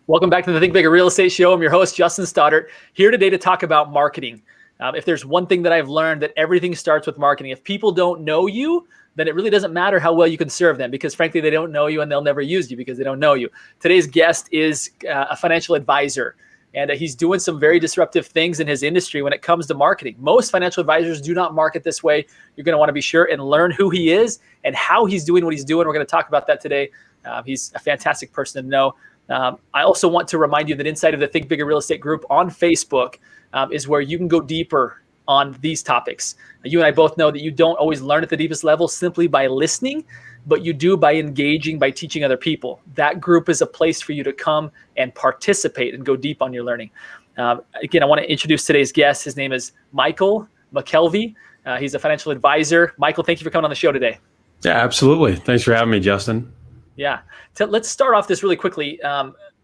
Welcome back to the Think Bigger Real Estate Show. I'm your host, Justin Stoddart, here today to talk about marketing. If there's one thing that I've learned, that everything starts with marketing. If people don't know you, then it really doesn't matter how well you can serve them, because frankly, they don't know you and they'll never use you because they don't know you. Today's guest is a financial advisor, and he's doing some very disruptive things in his industry when it comes to marketing. Most financial advisors do not market this way. You're going to want to be sure and learn who he is and how he's doing what he's doing. We're going to talk about that today. He's a fantastic person to know. I also want to remind you that inside of the Think Bigger Real Estate group on Facebook is where you can go deeper on these topics. You and I both know that you don't always learn at the deepest level simply by listening, but you do by engaging, by teaching other people. That group is a place for you to come and participate and go deep on your learning. Again, I want to introduce today's guest. His name is Michael McKelvey. He's a financial advisor. Michael, thank you for coming on the show today. Yeah, absolutely. Thanks for having me, Justin. Yeah. Let's start off this really quickly.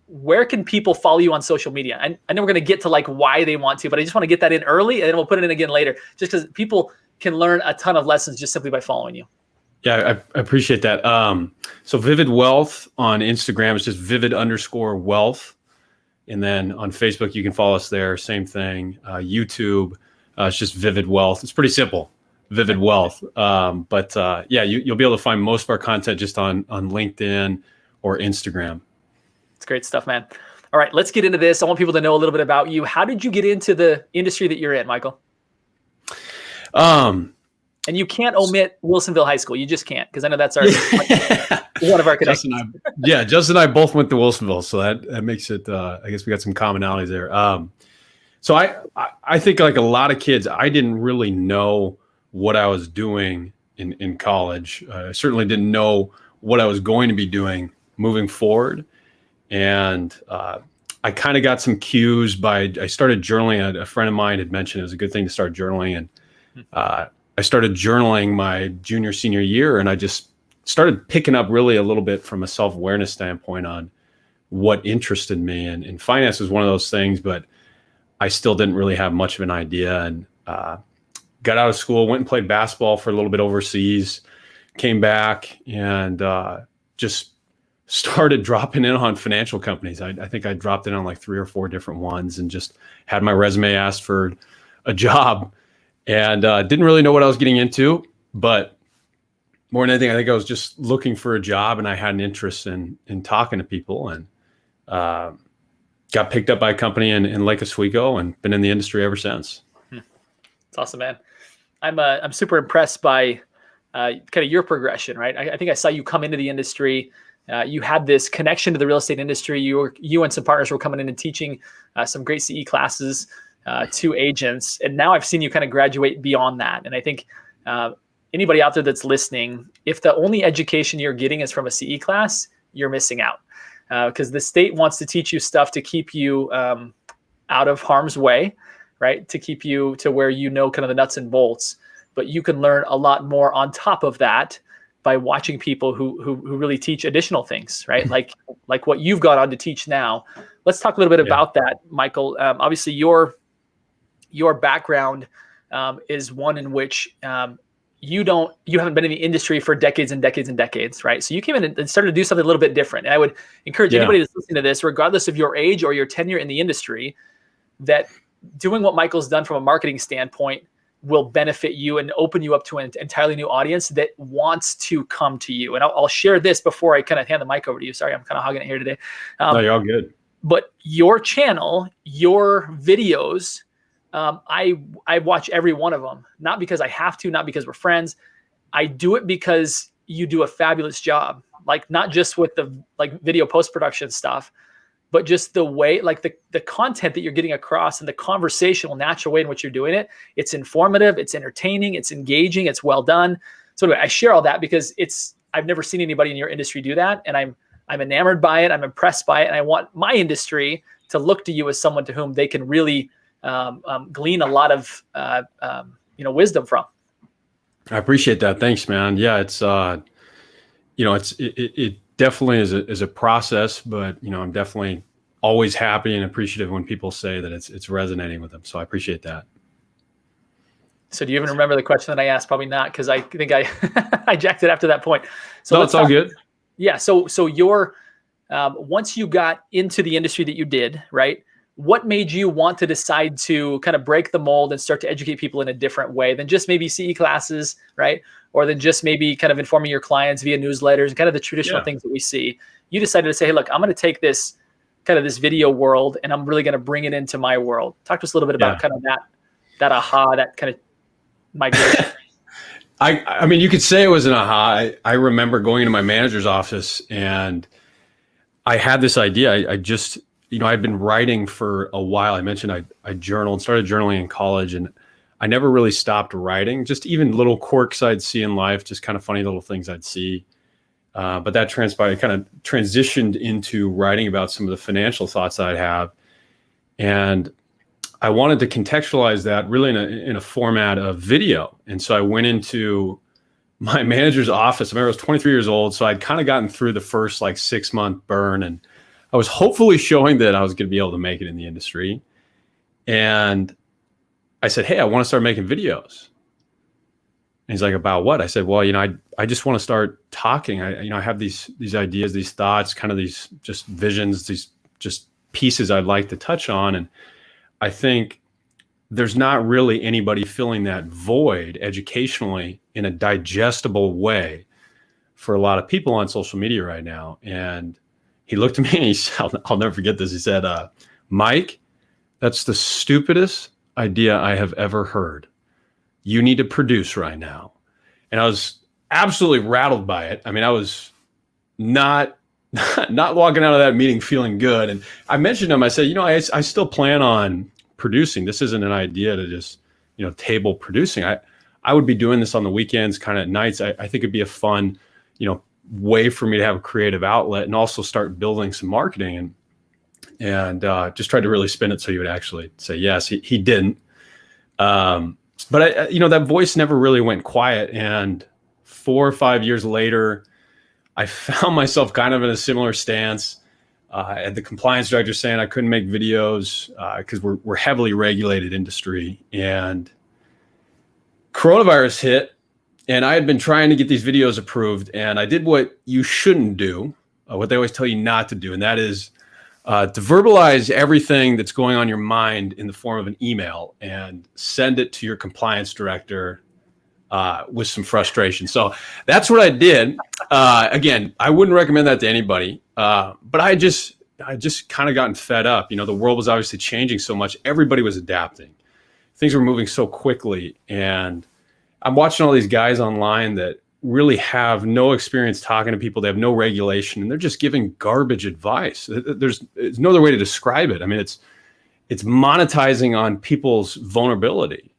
Where can people follow you on social media? I know we're going to get to like why they want to, but I just want to get that in early and then we'll put it in again later, just because people can learn a ton of lessons just simply by following you. Yeah, I appreciate that. So Vivid Wealth on Instagram is just Vivid_wealth. And then on Facebook, you can follow us there. Same thing. YouTube, it's just Vivid Wealth. It's pretty simple. Vivid Wealth. Yeah, you'll be able to find most of our content just on LinkedIn or Instagram. It's great stuff, man. All right, let's get into this. I want people to know a little bit about you. How did you get into the industry that you're in, Michael? And you can't omit Wilsonville High School. You just can't, because I know that's our one of our connections. Justin and I both went to Wilsonville, so that makes it. I guess we got some commonalities there. So I think like a lot of kids, I didn't really know what I was doing in college. I certainly didn't know what I was going to be doing moving forward. And I kind of got some cues I started journaling. A friend of mine had mentioned it was a good thing to start journaling. And I started journaling my junior, senior year. And I just started picking up really a little bit from a self-awareness standpoint on what interested me. And finance was one of those things, but I still didn't really have much of an idea. And got out of school, went and played basketball for a little bit overseas, came back and just started dropping in on financial companies. I think I dropped in on like 3 or 4 different ones and just had my resume asked for a job and didn't really know what I was getting into. But more than anything, I think I was just looking for a job and I had an interest in talking to people and got picked up by a company in Lake Oswego and been in the industry ever since. It's awesome, man. I'm super impressed by kind of your progression, right? I think I saw you come into the industry. You had this connection to the real estate industry. You and some partners were coming in and teaching some great CE classes to agents. And now I've seen you kind of graduate beyond that. And I think anybody out there that's listening, if the only education you're getting is from a CE class, you're missing out. Because the state wants to teach you stuff to keep you out of harm's way, right? To keep you to where you know kind of the nuts and bolts. But you can learn a lot more on top of that by watching people who really teach additional things, right? Like what you've got on to teach now. Let's talk a little bit about that, Michael. Obviously, your background is one in which you haven't been in the industry for decades and decades and decades, right? So you came in and started to do something a little bit different. And I would encourage anybody that's listening to this, regardless of your age or your tenure in the industry, that doing what Michael's done from a marketing standpoint will benefit you and open you up to an entirely new audience that wants to come to you. And I'll share this before I kind of hand the mic over to you. Sorry, I'm kind of hogging it here today. No, you're all good. But your channel, your videos, I watch every one of them, not because I have to, not because we're friends. I do it because you do a fabulous job, like not just with the video post-production stuff, but just the way, like the content that you're getting across and the conversational, natural way in which you're doing it. It's informative, it's entertaining, it's engaging, it's well done. So anyway, I share all that because I've never seen anybody in your industry do that. And I'm enamored by it. I'm impressed by it. And I want my industry to look to you as someone to whom they can really glean a lot of wisdom from. I appreciate that. Thanks, man. Yeah, it's it definitely is a process, but I'm definitely always happy and appreciative when people say that it's resonating with them. So I appreciate that. So do you even remember the question that I asked? Probably not, because I think I hijacked it after that point. So no, it's all good. Yeah. So your once you got into the industry that you did, right? What made you want to decide to kind of break the mold and start to educate people in a different way than just maybe CE classes, right? Or than just maybe kind of informing your clients via newsletters and kind of the traditional things that we see. You decided to say, hey, look, I'm going to take this kind of this video world and I'm really going to bring it into my world. Talk to us a little bit about kind of that aha, that kind of migration. I mean, you could say it was an aha. I remember going into my manager's office and I had this idea. I just, I'd been writing for a while. I mentioned I journaled, started journaling in college, and I never really stopped writing, just even little quirks I'd see in life, just kind of funny little things I'd see. But that transpired, kind of transitioned into writing about some of the financial thoughts I'd have. And I wanted to contextualize that really in a format of video. And so I went into my manager's office. I remember I was 23 years old. So I'd kind of gotten through the first like 6-month burn, and I was hopefully showing that I was going to be able to make it in the industry. And I said, hey, I want to start making videos. And he's like, about what? I said, well, I just want to start talking. I have these ideas, these thoughts, kind of these just visions, these just pieces I'd like to touch on. And I think there's not really anybody filling that void educationally in a digestible way for a lot of people on social media right now. And he looked at me and he said, I'll never forget this. He said, Mike, that's the stupidest idea I have ever heard. You need to produce right now. And I was absolutely rattled by it. I mean, I was not walking out of that meeting feeling good. And I mentioned to him, I said, I still plan on producing. This isn't an idea to just, table producing. I would be doing this on the weekends, kind of at nights. I think it'd be a fun, way for me to have a creative outlet and also start building some marketing and just tried to really spin it so he would actually say yes. He didn't. But that voice never really went quiet. And 4 or 5 years later, I found myself kind of in a similar stance. I had the compliance director saying I couldn't make videos because we're heavily regulated industry, and coronavirus hit. And I had been trying to get these videos approved, and I did what you shouldn't do, what they always tell you not to do, and that is to verbalize everything that's going on in your mind in the form of an email and send it to your compliance director with some frustration. So that's what I did. Again, I wouldn't recommend that to anybody, but I just kind of gotten fed up. The world was obviously changing so much. Everybody was adapting. Things were moving so quickly, and I'm watching all these guys online that really have no experience talking to people. They have no regulation, and they're just giving garbage advice. There's no other way to describe it. I mean, it's monetizing on people's vulnerability.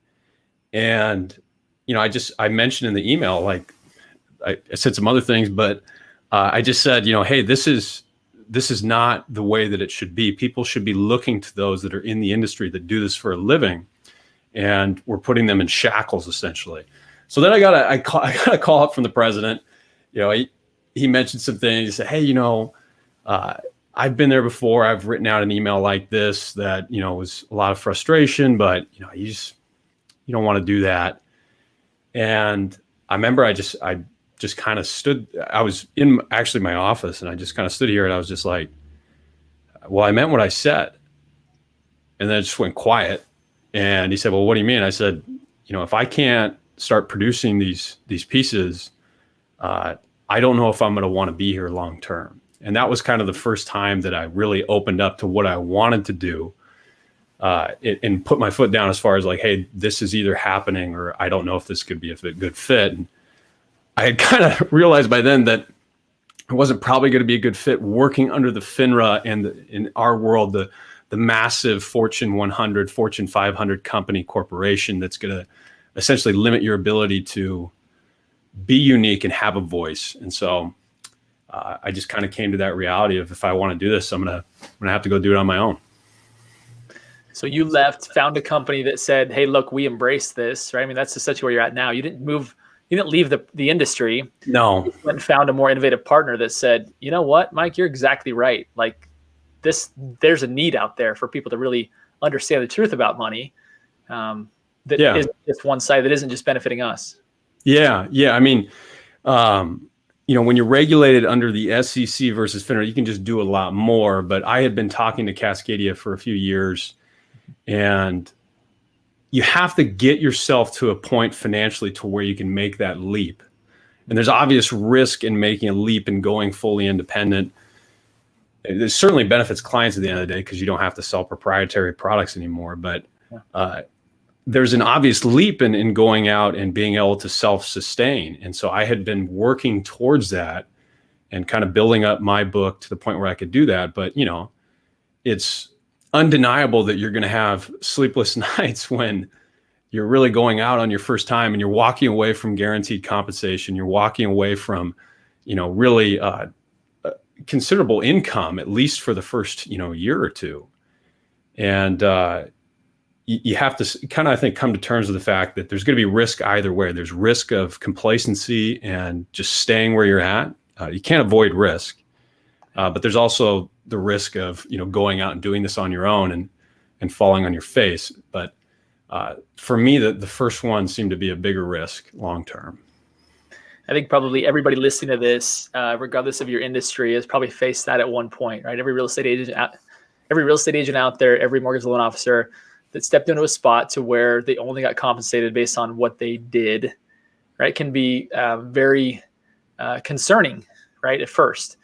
And, I mentioned in the email, like I said some other things, but I just said, hey, this is not the way that it should be. People should be looking to those that are in the industry that do this for a living, and we're putting them in shackles essentially. So then I got a call up from the president. He mentioned some things. He said, hey, I've been there before. I've written out an email like this that, was a lot of frustration, but you don't want to do that. And I remember I just kind of stood, I was in actually my office, and I just kind of stood here and I was just like, well, I meant what I said. And then it just went quiet. And he said, well, what do you mean? I said, if I can't start producing these pieces, I don't know if I'm going to want to be here long term. And that was kind of the first time that I really opened up to what I wanted to do, and put my foot down as far as like, hey, this is either happening or I don't know if this could be a good fit. And I had kind of realized by then that it wasn't probably going to be a good fit working under the FINRA and in our world, the massive Fortune 100, Fortune 500 company corporation that's going to essentially limit your ability to be unique and have a voice. And so I just kind of came to that reality of, if I want to do this, I'm gonna have to go do it on my own. So you left, found a company that said, hey, look, we embrace this, right? I mean, that's essentially where you're at now. You didn't leave the industry. No. You went and found a more innovative partner that said, you know what, Mike, you're exactly right. Like there's a need out there for people to really understand the truth about money. Isn't just one side, that isn't just benefiting us. Yeah. I mean, when you're regulated under the SEC versus FINRA, you can just do a lot more. But I had been talking to Cascadia for a few years, and you have to get yourself to a point financially to where you can make that leap. And there's obvious risk in making a leap and going fully independent. It certainly benefits clients at the end of the day because you don't have to sell proprietary products anymore. But there's an obvious leap in going out and being able to self-sustain. And so I had been working towards that and kind of building up my book to the point where I could do that. But, it's undeniable that you're going to have sleepless nights when you're really going out on your first time and you're walking away from guaranteed compensation. You're walking away from, really considerable income, at least for the first, year or two. And you have to kind of, I think, come to terms with the fact that there's going to be risk either way. There's risk of complacency and just staying where you're at. You can't avoid risk, but there's also the risk of, going out and doing this on your own and falling on your face. But for me, the first one seemed to be a bigger risk long term. I think probably everybody listening to this, regardless of your industry, has probably faced that at one point, right? Every real estate agent out there, every mortgage loan officer that stepped into a spot to where they only got compensated based on what they did, right, can be very concerning, right, at first,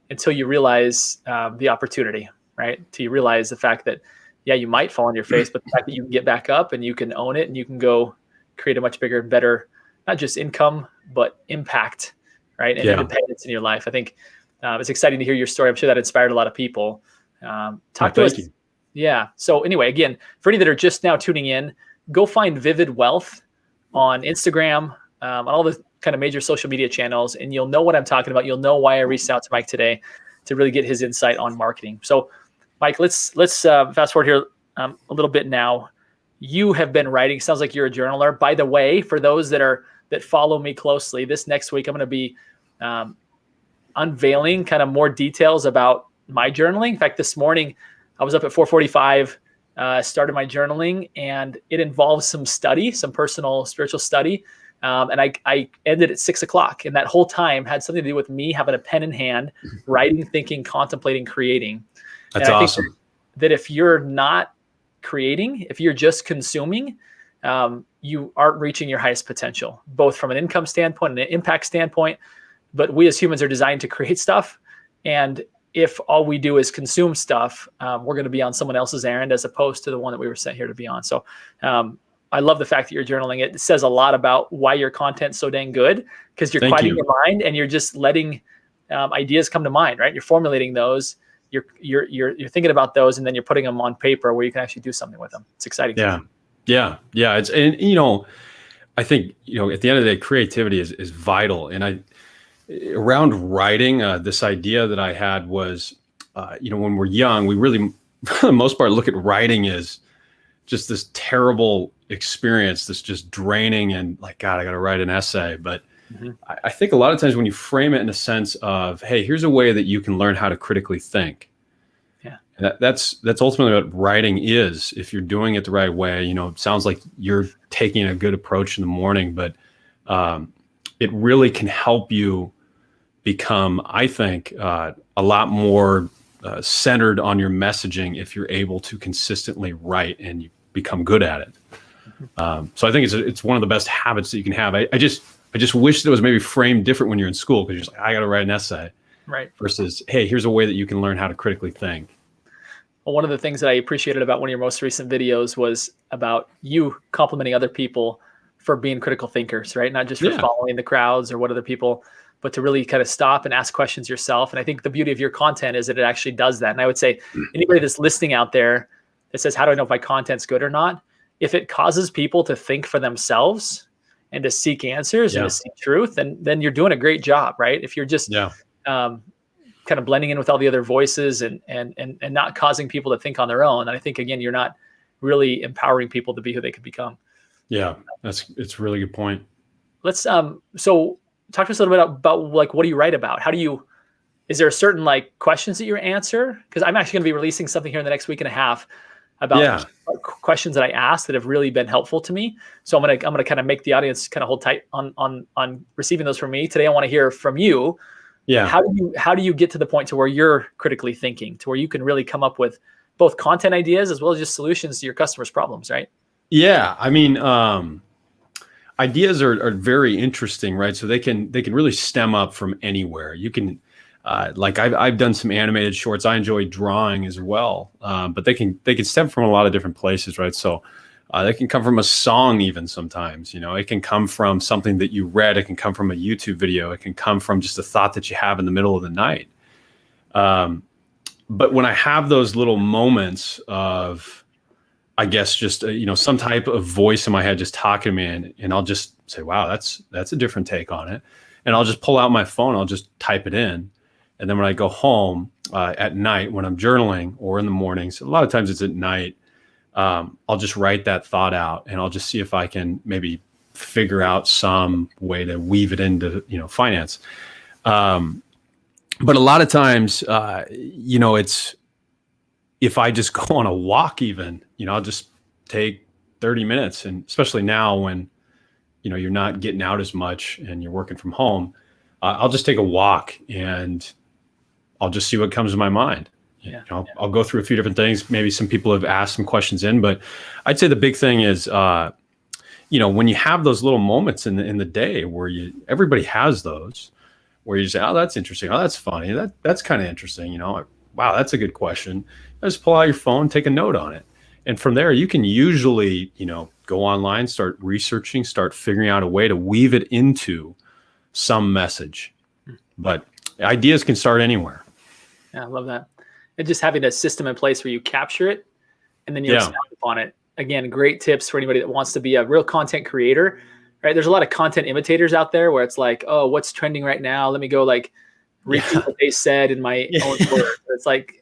until you realize the opportunity, right? Until you realize the fact that, yeah, you might fall on your face, but the fact that you can get back up and you can own it and you can go create a much bigger and better, not just income, but impact, right, and independence in your life. I think it's exciting to hear your story. I'm sure that inspired a lot of people. Talk to us. You. Yeah. So anyway, again, for any that are just now tuning in, go find Vivid Wealth on Instagram, on all the kind of major social media channels, and you'll know what I'm talking about. You'll know why I reached out to Mike today to really get his insight on marketing. So, Mike, let's fast forward here a little bit now. You have been writing. Sounds like you're a journaler. By the way, for those that follow me closely, this next week I'm going to be unveiling kind of more details about my journaling. In fact, this morning I was up at 4:45, started my journaling, and it involves some study, some personal spiritual study. And I ended at 6:00, and that whole time had something to do with me having a pen in hand, writing, thinking, contemplating, creating. That's awesome. That if you're not creating, if you're just consuming, you aren't reaching your highest potential, both from an income standpoint and an impact standpoint. But we as humans are designed to create stuff. And if all we do is consume stuff, we're going to be on someone else's errand as opposed to the one that we were sent here to be on. So I love the fact that you're journaling. It says a lot about why your content's so dang good, because you're quieting your mind and you're just letting ideas come to mind, right? You're formulating those. You're thinking about those, and then you're putting them on paper where you can actually do something with them. It's exciting. Yeah. It's, and I think, at the end of the day, creativity is vital. And around writing, this idea that I had was, when we're young, we really, for the most part, look at writing as just this terrible experience that's just draining and like, God, I got to write an essay. But I think a lot of times when you frame it in a sense of, hey, here's a way that you can learn how to critically think. Yeah. And that's ultimately what writing is. If you're doing it the right way, it sounds like you're taking a good approach in the morning, but it really can help you become, I think, a lot more centered on your messaging if you're able to consistently write and you become good at it. So I think it's one of the best habits that you can have. I just wish that it was maybe framed different when you're in school, because you're just like, I got to write an essay, right? Versus, hey, here's a way that you can learn how to critically think. Well, one of the things that I appreciated about one of your most recent videos was about you complimenting other people for being critical thinkers, right? Not just for following the crowds or what other people, but to really kind of stop and ask questions yourself. And I think the beauty of your content is that it actually does that. And I would say anybody that's listening out there that says, how do I know if my content's good or not? If it causes people to think for themselves and to seek answers and to seek truth, and then you're doing a great job, right? If you're just kind of blending in with all the other voices and not causing people to think on their own, and I think, again, you're not really empowering people to be who they could become. Yeah, it's a really good point. Let's so talk to us a little bit about like, what do you write about? Is there a certain like questions that you answer? Because I'm actually going to be releasing something here in the next week and a half about questions that I asked that have really been helpful to me. So I'm gonna kind of make the audience kind of hold tight on receiving those from me. Today I want to hear from you. Yeah. How do you get to the point to where you're critically thinking, to where you can really come up with both content ideas as well as just solutions to your customers' problems, right? Yeah. I mean, ideas are very interesting, right? So they can really stem up from anywhere. You can, like I've done some animated shorts. I enjoy drawing as well, but they can stem from a lot of different places, right? So they can come from a song even sometimes. It can come from something that you read. It can come from a YouTube video. It can come from just a thought that you have in the middle of the night. But when I have those little moments of, I guess, just some type of voice in my head just talking to me, and I'll just say, wow, that's a different take on it. And I'll just pull out my phone, I'll just type it in. And then when I go home at night, when I'm journaling, or in the mornings, a lot of times it's at night, I'll just write that thought out, and I'll just see if I can maybe figure out some way to weave it into, finance. But a lot of times, it's, if I just go on a walk even, I'll just take 30 minutes. And especially now when, you're not getting out as much and you're working from home, I'll just take a walk and I'll just see what comes to my mind. I'll go through a few different things. Maybe some people have asked some questions in, but I'd say the big thing is, when you have those little moments in the day where everybody has those, where you say, oh, that's interesting. Oh, that's funny. That's kind of interesting. Wow, that's a good question. Just pull out your phone, take a note on it. And from there, you can usually, go online, start researching, start figuring out a way to weave it into some message. But ideas can start anywhere. Yeah, I love that. And just having a system in place where you capture it and then you expand upon it. Again, great tips for anybody that wants to be a real content creator, right? There's a lot of content imitators out there where it's like, oh, what's trending right now? Let me go repeat what they said in my own words. It's like,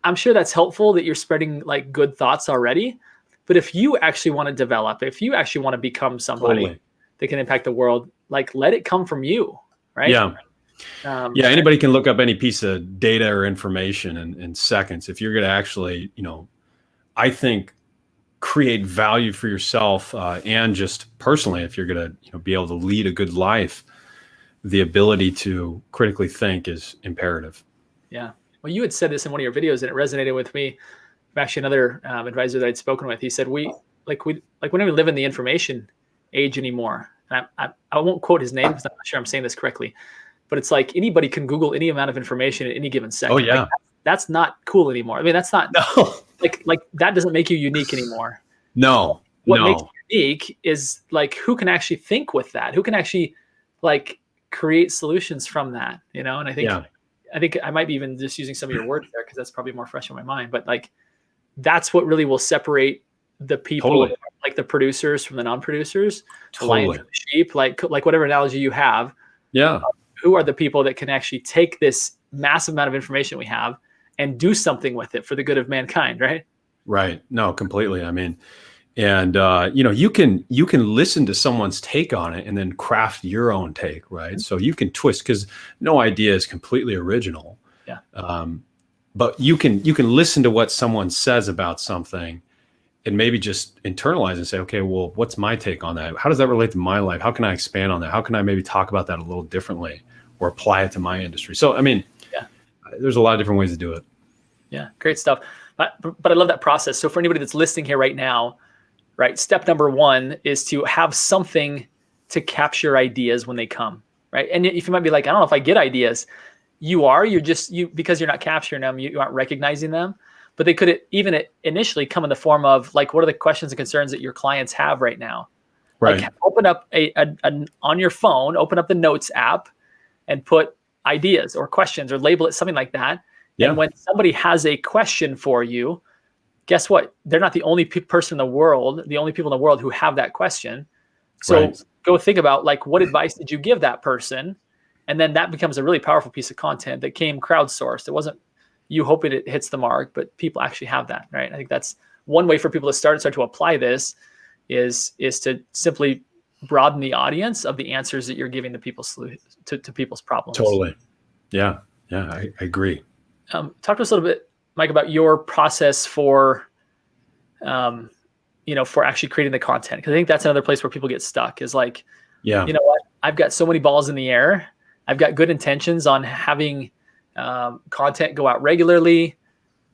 I'm sure that's helpful that you're spreading good thoughts already. But if you actually want to develop, if you actually want to become somebody that can impact the world, let it come from you, right? Yeah. Anybody can look up any piece of data or information in seconds. If you're going to actually, I think, create value for yourself and just personally, if you're going to be able to lead a good life, the ability to critically think is imperative. Yeah. Well, you had said this in one of your videos and it resonated with me. Actually, another advisor that I'd spoken with, he said, we don't even live in the information age anymore. And I won't quote his name because I'm not sure I'm saying this correctly, but it's like anybody can Google any amount of information at any given second. Oh yeah. That's not cool anymore. I mean, that's not that doesn't make you unique anymore. No. What makes you unique is who can actually think with that? Who can actually create solutions from that? And I think I might be even just using some of your words there because that's probably more fresh in my mind. But that's what really will separate the people, the producers from the non-producers, the lions and the sheep, like whatever analogy you have. Yeah. Who are the people that can actually take this massive amount of information we have and do something with it for the good of mankind, right? Right. No, completely. I mean, and you can listen to someone's take on it and then craft your own take, right? Mm-hmm. So you can twist, because no idea is completely original. Yeah. But you can listen to what someone says about something and maybe just internalize and say, okay, well, what's my take on that? How does that relate to my life? How can I expand on that? How can I maybe talk about that a little differently or apply it to my industry? So, I mean, there's a lot of different ways to do it. Yeah, great stuff. But I love that process. So for anybody that's listening here right now, right, step number one is to have something to capture ideas when they come, right? And if you might be like, I don't know if I get ideas, because you're not capturing them, you aren't recognizing them, but they could even initially come in the form of what are the questions and concerns that your clients have right now? Right. Open up on your phone, open up the notes app and put ideas or questions or label it something like that. Yeah. And when somebody has a question for you, guess what? They're not the only person in the world, the only people in the world who have that question. So go think about what advice did you give that person? And then that becomes a really powerful piece of content that came crowdsourced. It wasn't you hoping it hits the mark, but people actually have that, right? I think that's one way for people to start to apply this is to simply broaden the audience of the answers that you're giving to people's problems. Totally. Yeah. I agree. Talk to us a little bit, Mike, about your process for for actually creating the content. Cause I think that's another place where people get stuck is like, Yeah. you know what, I've got so many balls in the air. I've got good intentions on having content go out regularly.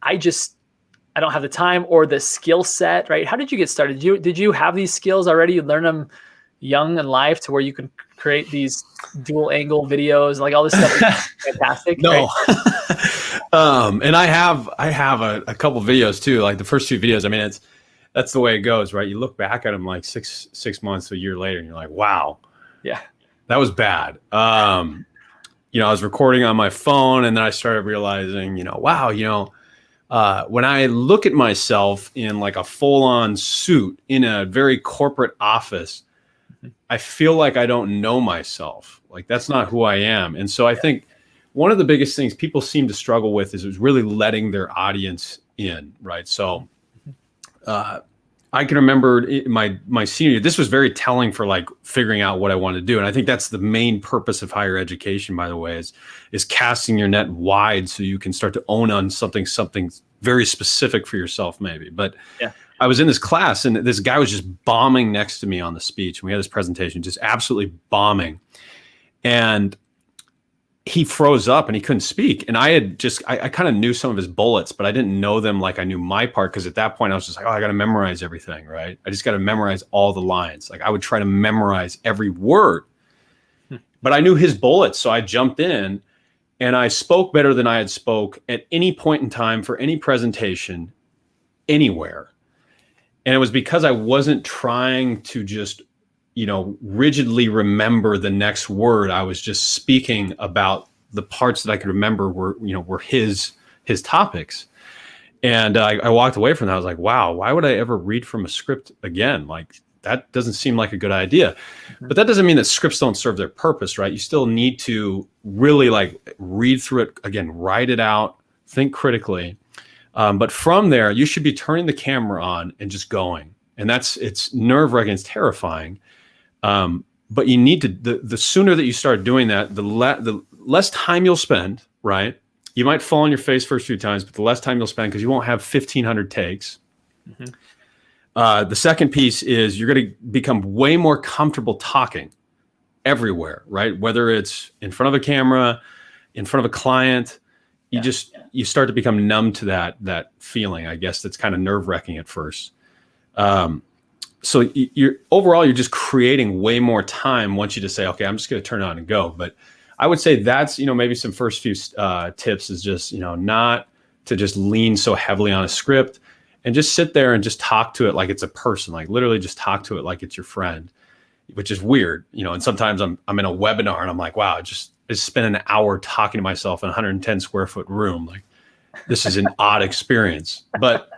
I don't have the time or the skill set, right? How did you get started? Did you have these skills already? You learn them young in life to where you can create these dual angle videos, like all this stuff is fantastic. No. Right? And I have a couple videos too. Like the first two videos, I mean, that's the way it goes, right? You look back at them like six months, a year later, and you're like, wow, yeah, that was bad. I was recording on my phone, and then I started realizing, wow, when I look at myself in like a full-on suit in a very corporate office, I feel like I don't know myself. Like that's not who I am. And so I think one of the biggest things people seem to struggle with is really letting their audience in, right? So I can remember my senior year, this was very telling for like figuring out what I wanted to do. And I think that's the main purpose of higher education, by the way, is casting your net wide so you can start to own on something very specific for yourself maybe. But yeah. I was in this class and this guy was just bombing next to me on the speech. And we had this presentation, just absolutely bombing. And he froze up and he couldn't speak. And I kind of knew some of his bullets, but I didn't know them like I knew my part. Cause at that point I was just like, oh, I got to memorize everything, right? I just got to memorize all the lines. Like I would try to memorize every word, but I knew his bullets. So I jumped in and I spoke better than I had spoke at any point in time for any presentation anywhere. And it was because I wasn't trying to just, rigidly remember the next word. I was just speaking about the parts that I could remember were his topics. And I walked away from that. I was like, wow, why would I ever read from a script again? Like that doesn't seem like a good idea. But that doesn't mean that scripts don't serve their purpose, right? You still need to really like read through it again, write it out, think critically. But from there, you should be turning the camera on and just going. And it's nerve-wracking, it's terrifying. But you need to, the sooner that you start doing that, the less time you'll spend, right? You might fall on your face first few times, but the less time you'll spend because you won't have 1,500 takes. The second piece is you're going to become way more comfortable talking everywhere, right? Whether it's in front of a camera, in front of a client, you start to become numb to that feeling. I guess that's kind of nerve-wracking at first. So you're just creating way more time once you just say, okay, I'm just going to turn it on and go. But I would say that's, maybe some first few tips is just, not to just lean so heavily on a script and just sit there and just talk to it like it's a person, like literally just talk to it like it's your friend, which is weird, and sometimes I'm in a webinar and I'm like, wow, I just spent an hour talking to myself in a 110 square foot room. Like this is an odd experience, but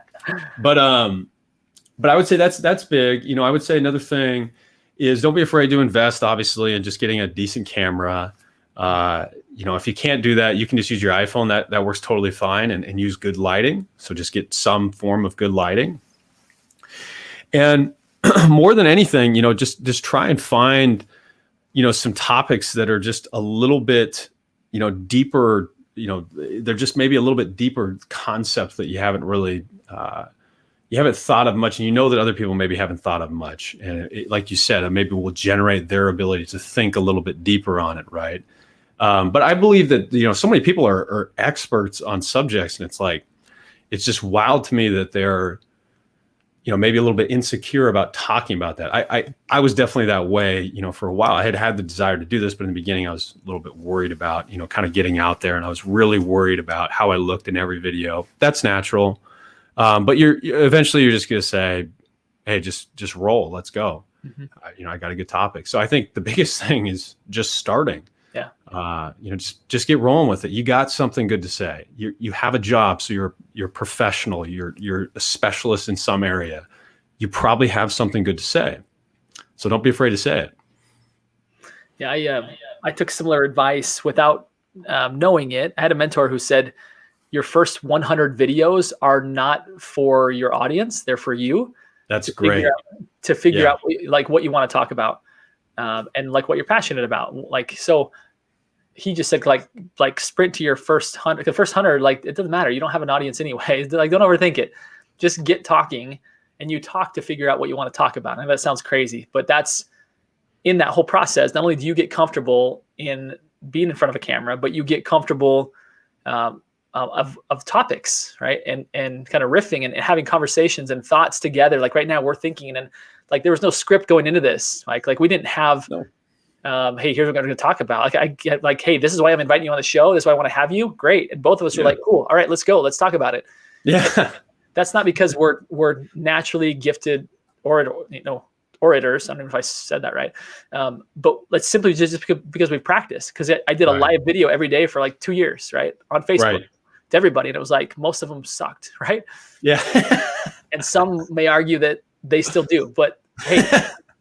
I would say that's big. I would say another thing is don't be afraid to invest, obviously, in just getting a decent camera. If you can't do that, you can just use your iPhone. That works totally fine, and use good lighting. So just get some form of good lighting. And more than anything, just try and find, some topics that are just a little bit, deeper. They're just maybe a little bit deeper concepts that you haven't really. You haven't thought of much, and that other people maybe haven't thought of much. And like you said, it maybe will generate their ability to think a little bit deeper on it, right? But I believe that, so many people are experts on subjects, and it's just wild to me that they're, maybe a little bit insecure about talking about that. I was definitely that way, for a while. I had the desire to do this, but in the beginning I was a little bit worried about, kind of getting out there, and I was really worried about how I looked in every video. That's natural. But you're eventually just going to say, hey, just roll, let's go. I got a good topic. So I think the biggest thing is just starting. Yeah. Just get rolling with it. You got something good to say. You have a job. So you're professional. You're a specialist in some area. You probably have something good to say. So don't be afraid to say it. Yeah. I took similar advice without knowing it. I had a mentor who said, your first 100 videos are not for your audience. They're for you. That's great. To figure out like what you want to talk about, and like what you're passionate about. Like, so he just said like sprint to your first 100. The first 100, like it doesn't matter. You don't have an audience anyway. Like don't overthink it. Just get talking. and you talk to figure out what you want to talk about. I know that sounds crazy, but that's in that whole process. Not only do you get comfortable in being in front of a camera, but you get comfortable of topics, right? And kind of riffing and having conversations and thoughts together. Like right now we're thinking, and like there was no script going into this. Like we didn't have, hey, here's what I'm going to talk about. Like I get like, hey, this is why I'm inviting you on the show. This is why I want to have you. Great. And both of us were like, cool. All right, let's go. Let's talk about it. Yeah. That's not because we're naturally gifted orators. I don't know if I said that right. But let's simply just because we've practiced, because I did a live video every day for like 2 years, right? On Facebook to everybody. And it was like, most of them sucked, right? Yeah. And some may argue that they still do, but hey,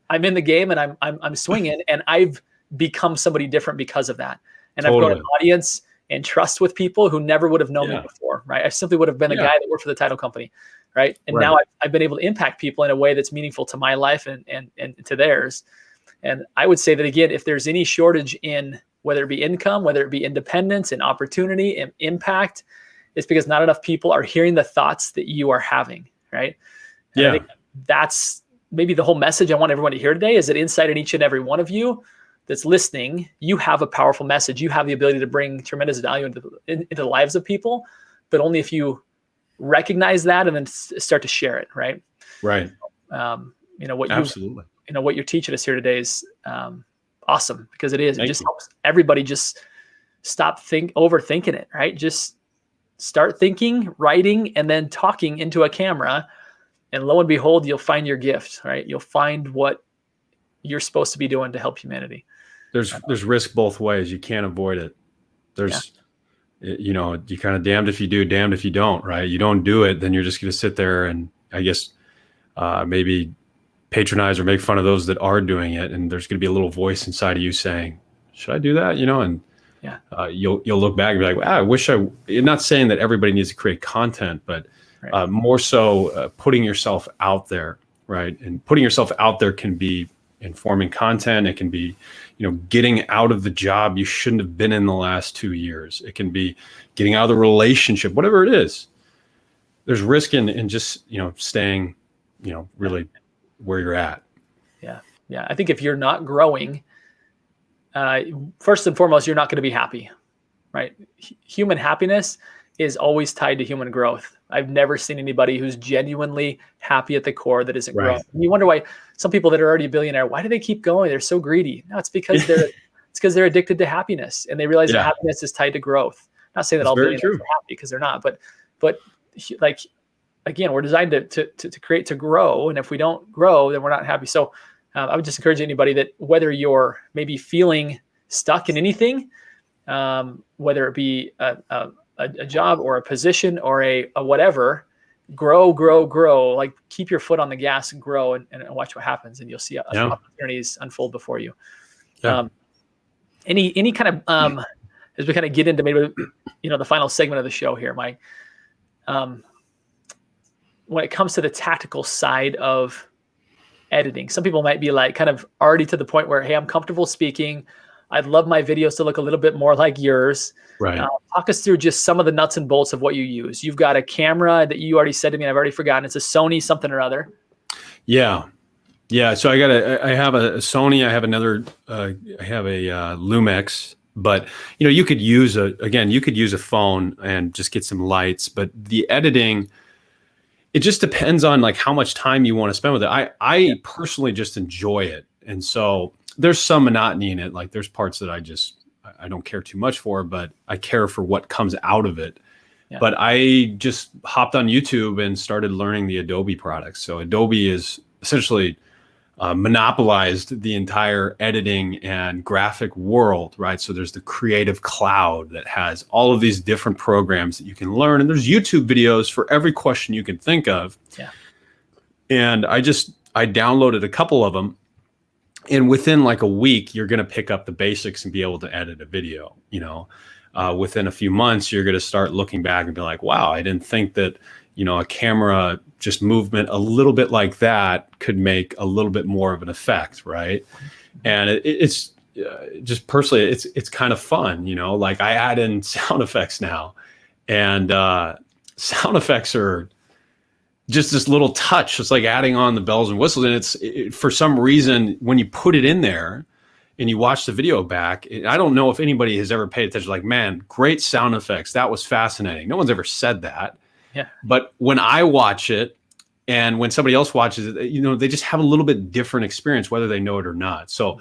I'm in the game and I'm swinging, and I've become somebody different because of that. And I've grown an audience and trust with people who never would have known me before, right? I simply would have been a guy that worked for the title company, right? And now I've been able to impact people in a way that's meaningful to my life and to theirs. And I would say that, again, if there's any shortage in whether it be income, whether it be independence and opportunity and impact, it's because not enough people are hearing the thoughts that you are having, right? And I think that's maybe the whole message I want everyone to hear today, is that inside in each and every one of you that's listening, you have a powerful message. You have the ability to bring tremendous value into the lives of people, but only if you recognize that and then start to share it, right? Right. What you're teaching us here today is awesome, because it is. It just helps everybody just stop overthinking it, right? Just start thinking, writing, and then talking into a camera, and lo and behold, you'll find your gift, right? You'll find what you're supposed to be doing to help humanity. There's risk both ways. You can't avoid it. You kind of damned if you do, damned if you don't, right? You don't do it, then you're just going to sit there and I guess maybe patronize or make fun of those that are doing it. And there's going to be a little voice inside of you saying, should I do that? And you'll look back and be like, wow, I wish I'm not saying that everybody needs to create content, but more so putting yourself out there, right? And putting yourself out there can be informing content. It can be, getting out of the job you shouldn't have been in the last 2 years. It can be getting out of the relationship, whatever it is. There's risk in just, staying, really where you're at. Yeah. Yeah. I think if you're not growing, first and foremost, you're not going to be happy, right? Human happiness is always tied to human growth. I've never seen anybody who's genuinely happy at the core that isn't growing. And you wonder why some people that are already a billionaire, why do they keep going? They're so greedy. No, it's because they're addicted to happiness, and they realize that happiness is tied to growth. Not saying that all billionaires are happy, because they're not, but like, again, we're designed to grow. And if we don't grow, then we're not happy. So I would just encourage anybody that whether you're maybe feeling stuck in anything, whether it be a job or a position or a whatever, grow, like keep your foot on the gas and grow and watch what happens. And you'll see opportunities unfold before you. Any kind of, as we kind of get into maybe, the final segment of the show here, Mike, when it comes to the tactical side of editing, some people might be like kind of already to the point where, hey, I'm comfortable speaking. I'd love my videos to look a little bit more like yours. Right. Talk us through just some of the nuts and bolts of what you use. You've got a camera that you already said to me, and I've already forgotten. It's a Sony something or other. Yeah. So I have a Sony. I have another. I have a Lumix. But you could use a phone and just get some lights. But the editing, it just depends on like how much time you want to spend with it. I personally just enjoy it, and so there's some monotony in it. Like there's parts that I don't care too much for, but I care for what comes out of it. Yeah. But I just hopped on YouTube and started learning the Adobe products. So Adobe is essentially monopolized the entire editing and graphic world, right? So there's the Creative Cloud that has all of these different programs that you can learn. And there's YouTube videos for every question you can think of. Yeah. And I downloaded a couple of them. And within like a week, you're going to pick up the basics and be able to edit a video. Within a few months, you're going to start looking back and be like, wow, I didn't think that, a camera just movement a little bit like that could make a little bit more of an effect. Right. And it's just personally, it's kind of fun, like I add in sound effects now, and sound effects are, just this little touch. It's like adding on the bells and whistles. And for some reason, when you put it in there and you watch the video back, I don't know if anybody has ever paid attention, like, man, great sound effects. That was fascinating. No one's ever said that. Yeah. But when I watch it and when somebody else watches it, they just have a little bit different experience, whether they know it or not. So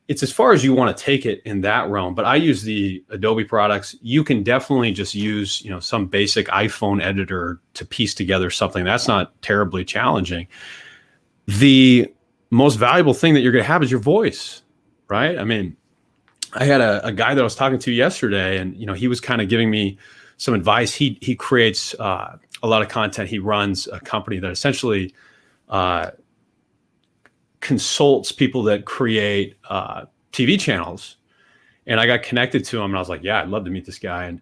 it's as far as you want to take it in that realm. But I use the Adobe products. You can definitely just use, some basic iPhone editor to piece together something. That's not terribly challenging. The most valuable thing that you're going to have is your voice, right? I mean, I had a guy that I was talking to yesterday, and he was kind of giving me some advice. He creates a lot of content. He runs a company that essentially consults people that create TV channels. And I got connected to him, and I was like, yeah, I'd love to meet this guy.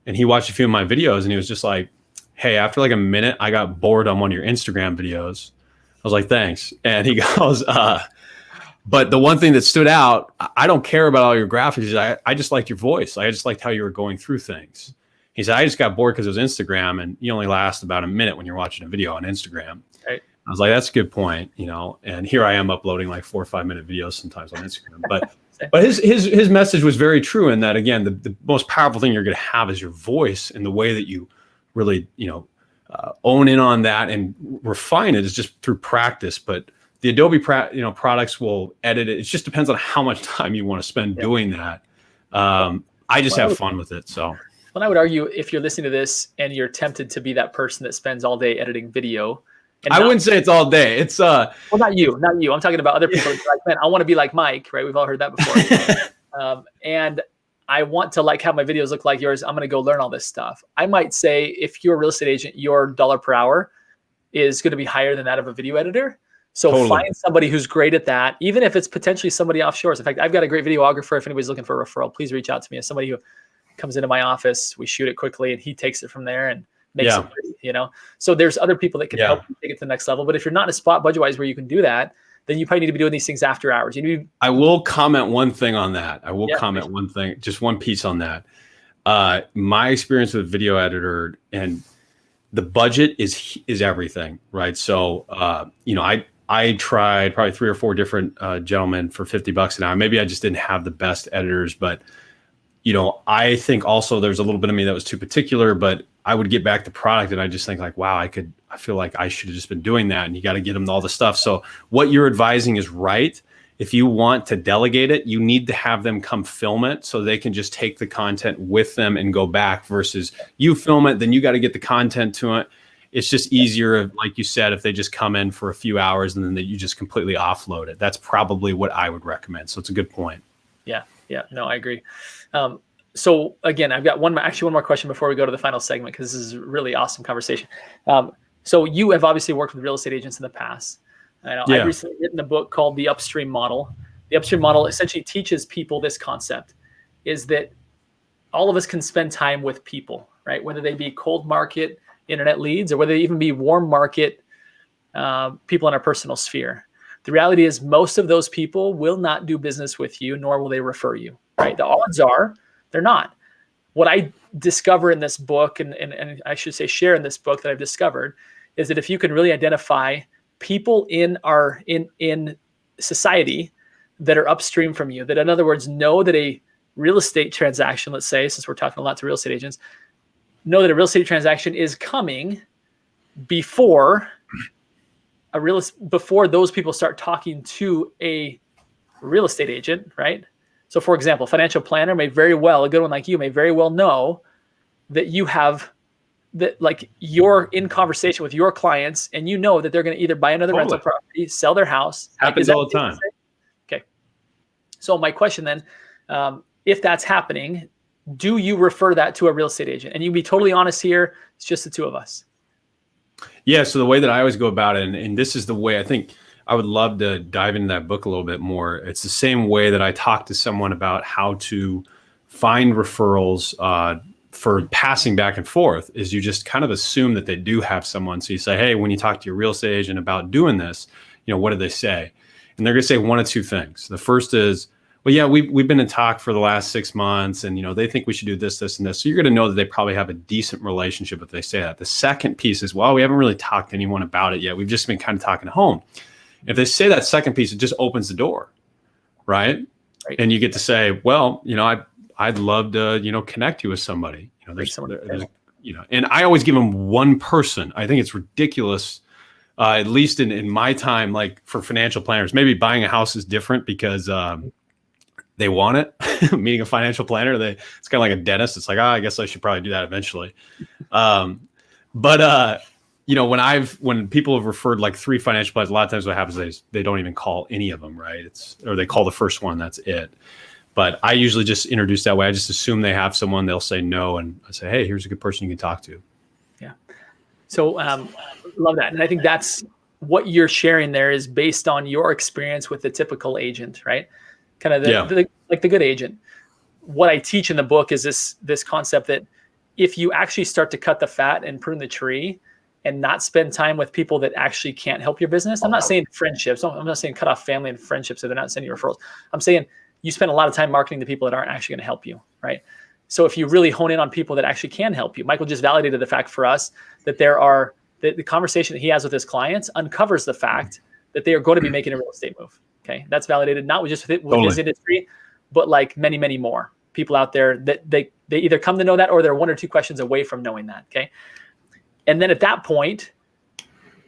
And he watched a few of my videos, and he was just like, hey, after like a minute, I got bored on one of your Instagram videos. I was like, thanks. And he goes, but the one thing that stood out, I don't care about all your graphics. I just liked your voice. I just liked how you were going through things. He said, I just got bored because it was Instagram, and you only last about a minute when you're watching a video on Instagram. Right. I was like, that's a good point, and here I am uploading like 4 or 5 minute videos sometimes on Instagram. But his message was very true in that, again, the most powerful thing you're going to have is your voice, and the way that you really, own in on that and refine it is just through practice. But the Adobe products will edit it. It just depends on how much time you want to spend doing that. I just have fun with it. So. Well, I would argue if you're listening to this and you're tempted to be that person that spends all day editing video. And I wouldn't say it's all day. It's well, not you. I'm talking about other people. Like, man, I want to be like Mike, right? We've all heard that before. And I want to have my videos look like yours. I'm going to go learn all this stuff. I might say if you're a real estate agent, your dollar per hour is going to be higher than that of a video editor. So totally. Find somebody who's great at that, even if it's potentially somebody offshore. In fact, I've got a great videographer. If anybody's looking for a referral, please reach out to me. As somebody who comes into my office, we shoot it quickly, and he takes it from there and makes it pretty, So there's other people that can help you take it to the next level. But if you're not in a spot budget-wise where you can do that, then you probably need to be doing these things after hours. I will comment one thing on that. One thing, just one piece on that. My experience with video editor, and the budget is everything, right? So, I tried probably 3 or 4 different gentlemen for $50 an hour. Maybe I just didn't have the best editors, but I think also there's a little bit of me that was too particular, but I would get back the product and I just think like, wow, I feel like I should have just been doing that. And you got to get them all the stuff. So what you're advising is right. If you want to delegate it, you need to have them come film it so they can just take the content with them and go back, versus you film it, then you got to get the content to it. It's just easier, like you said, if they just come in for a few hours and then you just completely offload it. That's probably what I would recommend. So it's a good point. Yeah, no, I agree. So again, I've got one more question before we go to the final segment, because this is a really awesome conversation. So you have obviously worked with real estate agents in the past. I've recently written a book called The Upstream Model. The Upstream Model essentially teaches people this concept, is that all of us can spend time with people, right? Whether they be cold market internet leads, or whether they even be warm market people in our personal sphere. The reality is most of those people will not do business with you, nor will they refer you, right? The odds are they're not. What I discover in this book, and I should say share in this book that I've discovered, is that if you can really identify people in society that are upstream from you, that in other words, know that a real estate transaction, let's say, since we're talking a lot to real estate agents, know that a real estate transaction is coming before those people start talking to a real estate agent, right? So for example, a financial planner a good one like you may very well know that you're in conversation with your clients, and you know that they're going to either buy another rental property, sell their house. Happens all the time. Okay. So my question then, if that's happening, do you refer that to a real estate agent? And you can be totally honest here. It's just the two of us. Yeah. So the way that I always go about it, and this is the way I think I would love to dive into that book a little bit more. It's the same way that I talk to someone about how to find referrals for passing back and forth, is you just kind of assume that they do have someone. So you say, hey, when you talk to your real estate agent about doing this, what did they say? And they're going to say one of two things. The first is, well, yeah, we've been in talk for the last 6 months, and they think we should do this, this, and this. So you're going to know that they probably have a decent relationship if they say that. The second piece is, well, we haven't really talked to anyone about it yet. We've just been kind of talking at home. If they say that second piece, it just opens the door, right? And you get to say, well, I'd love to, connect you with somebody. There's and I always give them one person. I think it's ridiculous. At least in my time, like for financial planners, maybe buying a house is different because they want it. Meeting a financial planner, it's kind of like a dentist. It's like, I guess I should probably do that eventually. But when people have referred like 3 financial planners, a lot of times what happens is they don't even call any of them, right? Or they call the first one, that's it. But I usually just introduce that way. I just assume they have someone, they'll say no, and I say, hey, here's a good person you can talk to. Yeah. So love that. And I think that's what you're sharing there is based on your experience with the typical agent, right? Kind of the good agent. What I teach in the book is this concept that if you actually start to cut the fat and prune the tree and not spend time with people that actually can't help your business, I'm not saying friendships. I'm not saying cut off family and friendships so they're not sending you referrals. I'm saying you spend a lot of time marketing to people that aren't actually going to help you, right? So if you really hone in on people that actually can help you, Michael just validated the fact for us that the conversation that he has with his clients uncovers the fact that they are going to be making a real estate move. Okay. That's validated, not just with his industry, but like many, many more people out there that they either come to know that or they're 1 or 2 questions away from knowing that. Okay. And then at that point,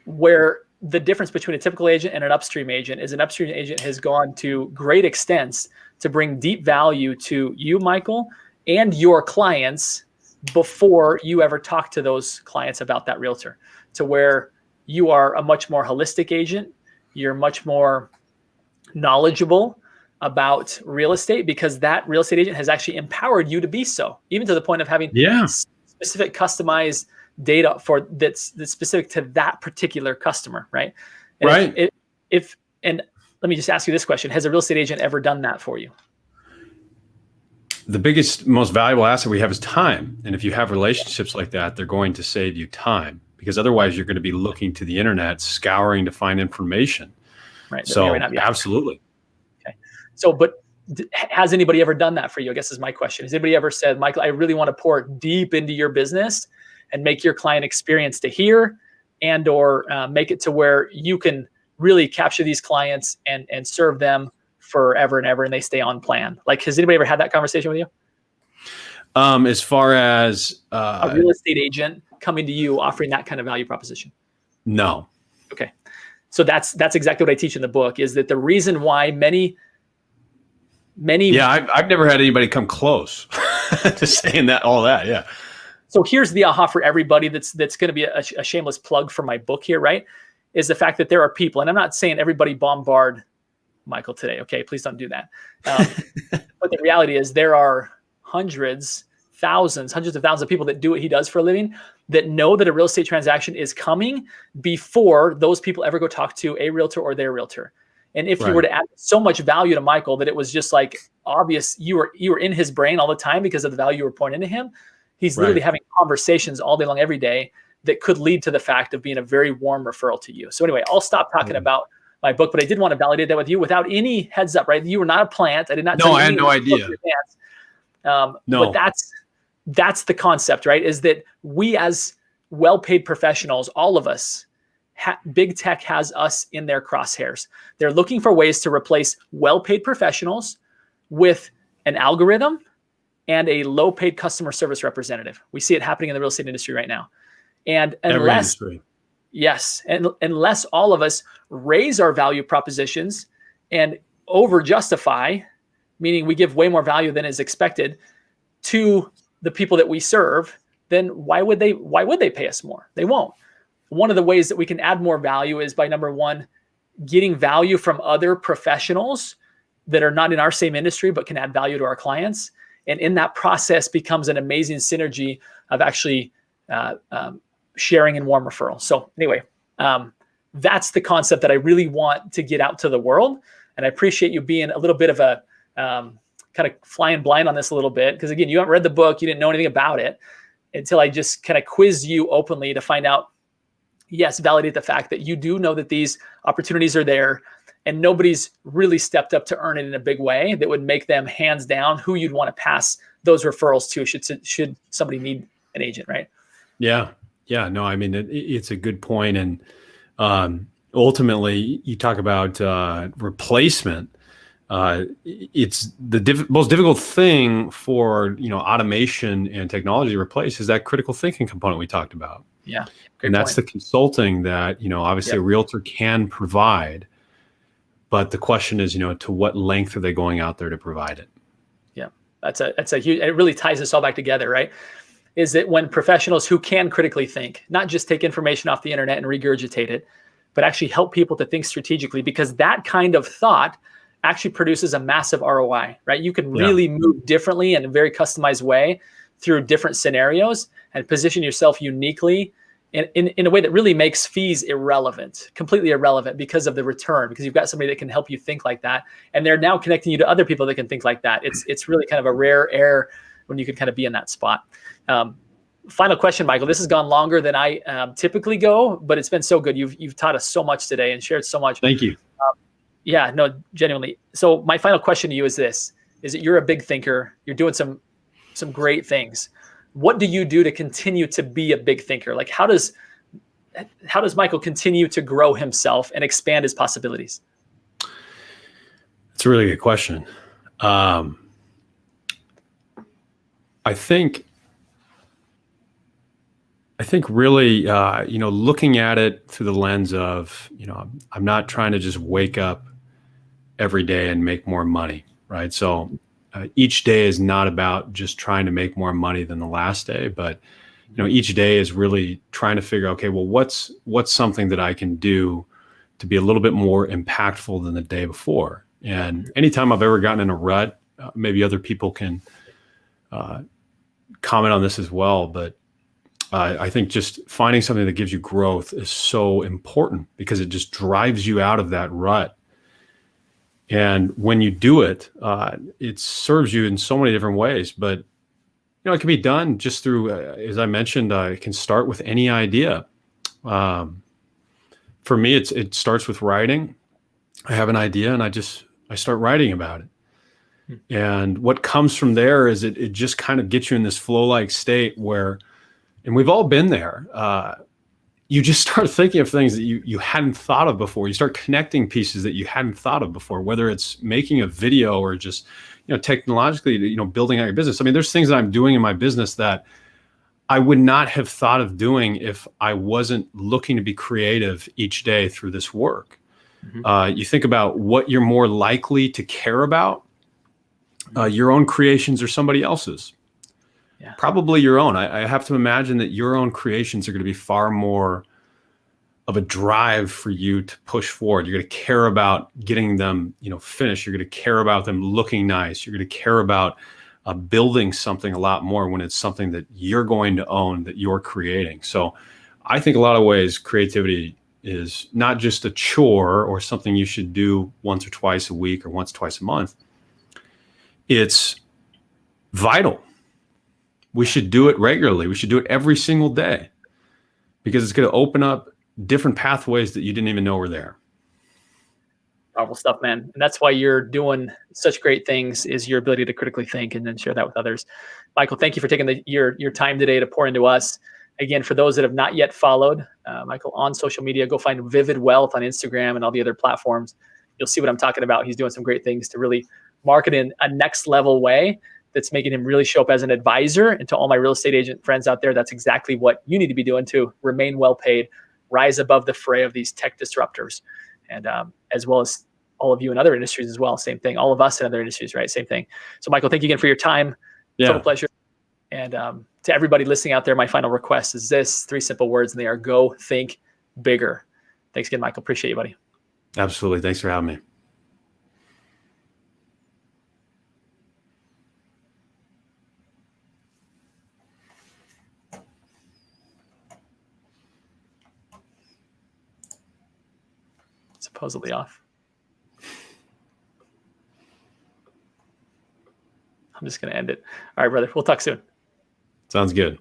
where the difference between a typical agent and an upstream agent is an upstream agent has gone to great extents to bring deep value to you, Michael, and your clients before you ever talk to those clients about that realtor, to where you are a much more holistic agent. You're much more knowledgeable about real estate because that real estate agent has actually empowered you to be so, even to the point of having specific customized data that's specific to that particular customer, right? And right. And let me just ask you this question. Has a real estate agent ever done that for you? The biggest, most valuable asset we have is time. And if you have relationships like that, they're going to save you time because otherwise you're going to be looking to the internet, scouring to find information. Right. So absolutely. Okay. So, but has anybody ever done that for you? I guess is my question. Has anybody ever said, Michael, I really want to pour deep into your business and make your client experience to hear or make it to where you can really capture these clients and serve them forever and ever, and they stay on plan? Like, has anybody ever had that conversation with you? As far as a real estate agent coming to you offering that kind of value proposition? No. Okay. So that's exactly what I teach in the book, is that the reason why many I've never had anybody come close to saying all that. Yeah. So here's the aha for everybody that's going to be a shameless plug for my book here, right? Is the fact that there are people, and I'm not saying everybody bombard Michael today. Okay. Please don't do that. But the reality is there are hundreds of thousands of people that do what he does for a living that know that a real estate transaction is coming before those people ever go talk to a realtor or their realtor. And if you were to add so much value to Michael that it was just like obvious you were in his brain all the time because of the value you were pouring into him, he's literally having conversations all day long, every day that could lead to the fact of being a very warm referral to you. So anyway, I'll stop talking about my book, but I did want to validate that with you without any heads up, right? You were not a plant. I did not. No, I had no idea. No, but that's the concept, right? Is that we as well-paid professionals, all of us, big tech has us in their crosshairs. They're looking for ways to replace well-paid professionals with an algorithm and a low-paid customer service representative. We see it happening in the real estate industry right now. And unless all of us raise our value propositions and over-justify, meaning we give way more value than is expected to the people that we serve, then why would they pay us more? They won't. One of the ways that we can add more value is by, number one, getting value from other professionals that are not in our same industry but can add value to our clients. And in that process becomes an amazing synergy of actually sharing and warm referrals. So anyway, that's the concept that I really want to get out to the world. And I appreciate you being a little bit of a kind of flying blind on this a little bit, because again, you haven't read the book, you didn't know anything about it until I just kind of quizzed you openly to find out, yes, validate the fact that you do know that these opportunities are there and nobody's really stepped up to earn it in a big way that would make them hands down who you'd want to pass those referrals to should somebody need an agent, right? Yeah. Yeah. No, I mean, it's a good point. And ultimately, you talk about replacement. It's the most difficult thing for, automation and technology to replace is that critical thinking component we talked about. Yeah. And that's the consulting that, obviously a realtor can provide. But the question is, to what length are they going out there to provide it? Yeah. That's a huge, it really ties this all back together, right? Is that when professionals who can critically think, not just take information off the internet and regurgitate it, but actually help people to think strategically, because that kind of thought actually produces a massive ROI, right? You can really move differently in a very customized way through different scenarios and position yourself uniquely in a way that really makes fees irrelevant, completely irrelevant because of the return, because you've got somebody that can help you think like that. And they're now connecting you to other people that can think like that. It's really kind of a rare air when you can kind of be in that spot. Final question, Michael. This has gone longer than I typically go, but it's been so good. You've taught us so much today and shared so much. Thank you. Yeah, no, genuinely. So my final question to you is this: is that you're a big thinker. You're doing some great things. What do you do to continue to be a big thinker? Like, how does Michael continue to grow himself and expand his possibilities? That's a really good question. I think really, looking at it through the lens of, I'm not trying to just wake up every day and make more money, right? So each day is not about just trying to make more money than the last day, but each day is really trying to figure, okay, well, what's something that I can do to be a little bit more impactful than the day before? And anytime I've ever gotten in a rut, maybe other people can comment on this as well, but I think just finding something that gives you growth is so important, because it just drives you out of that rut. And when you do it, it serves you in so many different ways. But it can be done just through, as I mentioned, it can start with any idea. For me, it starts with writing. I have an idea, and I start writing about it. And what comes from there is it just kind of gets you in this flow-like state where, and we've all been there, you just start thinking of things that you hadn't thought of before. You start connecting pieces that you hadn't thought of before, whether it's making a video or just, technologically, building out your business. I mean, there's things that I'm doing in my business that I would not have thought of doing if I wasn't looking to be creative each day through this work. You think about what you're more likely to care about, your own creations or somebody else's. Yeah. Probably your own. I have to imagine that your own creations are going to be far more of a drive for you to push forward. You're going to care about getting them, finished. You're going to care about them looking nice. You're going to care about building something a lot more when it's something that you're going to own, that you're creating. So I think a lot of ways creativity is not just a chore or something you should do once or twice a week or once or twice a month. It's vital. We should do it regularly. We should do it every single day, because it's going to open up different pathways that you didn't even know were there. Powerful stuff, man. And that's why you're doing such great things, is your ability to critically think and then share that with others. Michael, thank you for taking your time today to pour into us. Again, for those that have not yet followed Michael on social media, go find Vivid Wealth on Instagram and all the other platforms. You'll see what I'm talking about. He's doing some great things to really market in a next level way that's making him really show up as an advisor. And to all my real estate agent friends out there, that's exactly what you need to be doing to remain well paid, rise above the fray of these tech disruptors, and as well as all of you in other industries as well. Same thing. All of us in other industries, right? Same thing. So Michael, thank you again for your time. Yeah. Total pleasure. And to everybody listening out there, my final request is this: 3 simple words, and they are go think bigger. Thanks again, Michael. Appreciate you, buddy. Absolutely. Thanks for having me. Supposedly off. I'm just going to end it. All right, brother. We'll talk soon. Sounds good.